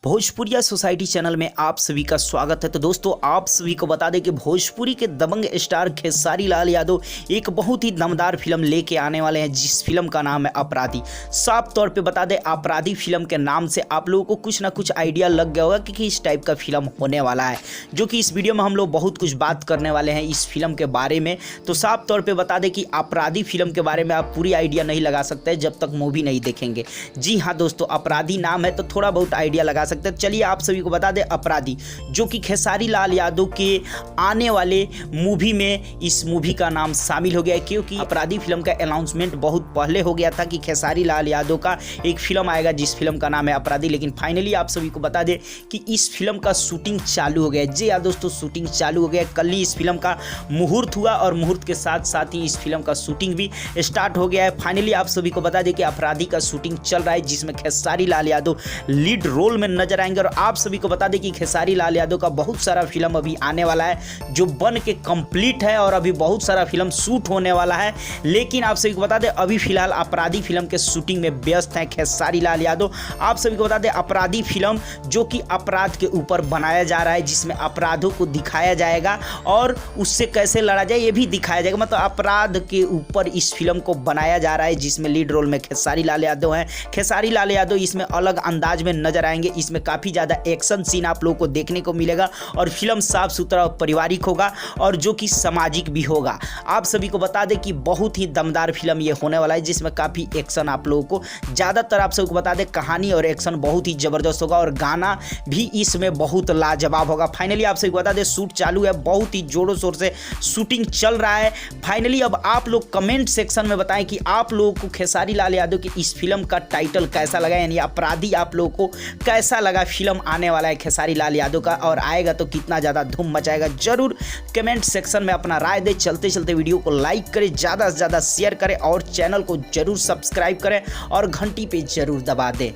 भोजपुरिया society channel में आप सभी का स्वागत है। तो दोस्तों आप सभी को बता दें कि भोजपुरी के दबंग स्टार खेसारी लाल यादव एक बहुत ही दमदार फिल्म लेके आने वाले हैं, जिस फिल्म का नाम है अपराधी। साफ तौर पे बता दें, अपराधी फिल्म के नाम से आप लोगों को कुछ ना कुछ आइडिया लग गया होगा कि किस टाइप का फिल्म होने वाला है, जो कि इस वीडियो में हम लोग बहुत कुछ बात करने वाले हैं इस फिल्म के बारे में। तो साफ तौर पर बता दें कि अपराधी फिल्म के बारे में आप पूरी आइडिया नहीं लगा सकते जब तक मूवी नहीं देखेंगे। जी हाँ दोस्तों, अपराधी नाम है तो थोड़ा बहुत आइडिया लगा सकते हैं। चलिए आप सभी को बता दें, अपराधी जो कि खेसारी लाल यादव के आने वाले मूवी में इस मूवी का नाम शामिल हो गया है, क्योंकि अपराधी फिल्म का अनाउंसमेंट बहुत पहले हो गया था कि खेसारी लाल यादव का एक फिल्म आएगा जिस फिल्म का नाम है अपराधी। लेकिन फाइनली आप सभी को बता दें कि इस फिल्म का शूटिंग चालू हो गया है। जी हाँ दोस्तों, शूटिंग चालू हो गया है। कल ही इस फिल्म का मुहूर्त हुआ और मुहूर्त के साथ साथ ही इस फिल्म का शूटिंग भी स्टार्ट हो गया है। फाइनली आप सभी को बता दें कि अपराधी का शूटिंग चल रहा है, जिसमें खेसारी लाल यादव लीड रोल में नजर आएंगे। और आप सभी को बता दें कि खेसारी लाल यादव का बहुत सारा फिल्म अभी आने वाला है जो बन के कंप्लीट है, और अभी बहुत सारा फिल्म शूट होने वाला है। लेकिन आप सभी को बता दें, अभी फिलहाल अपराधी फिल्म के शूटिंग में व्यस्त हैं खेसारी लाल यादव। आप सभी को बता दें, अपराधी फिल्म जो कि अपराध के ऊपर बनाया जा रहा है, जिसमें अपराधों को दिखाया जाएगा और उससे कैसे लड़ा जाए ये भी दिखाया जाएगा। मतलब अपराध के ऊपर इस फिल्म को बनाया जा रहा है, जिसमें लीड रोल में खेसारी लाल यादव हैं। खेसारी लाल यादव इसमें अलग अंदाज में नजर आएंगे। इसमें काफ़ी ज़्यादा एक्शन सीन आप लोगों को देखने को मिलेगा और फिल्म साफ सुथरा और पारिवारिक होगा और जो कि सामाजिक भी होगा। आप सभी को बता दें कि बहुत ही दमदार फिल्म ये होने वाला है, जिसमें काफ़ी एक्शन आप लोगों को, ज़्यादातर आप सभी को बता दें कहानी और एक्शन बहुत ही ज़बरदस्त होगा और गाना भी इसमें बहुत लाजवाब होगा। फाइनली आप सभी को बता दें, शूट चालू है, बहुत ही जोरों शोर से शूटिंग चल रहा है। फाइनली अब आप लोग कमेंट सेक्शन में बताएं कि आप लोगों को खेसारी लाल यादव की इस फिल्म का टाइटल कैसा लगा, यानी अपराधी आप लोगों को कैसा लगा। फिल्म आने वाला है खेसारी लाल यादव का और आएगा तो कितना ज़्यादा धूम मचाएगा, जरूर कमेंट सेक्शन में अपना राय दें। चलते चलते वीडियो को लाइक करें, ज़्यादा से ज़्यादा शेयर करें और चैनल को जरूर सब्सक्राइब करें और घंटी पे जरूर दबा दें।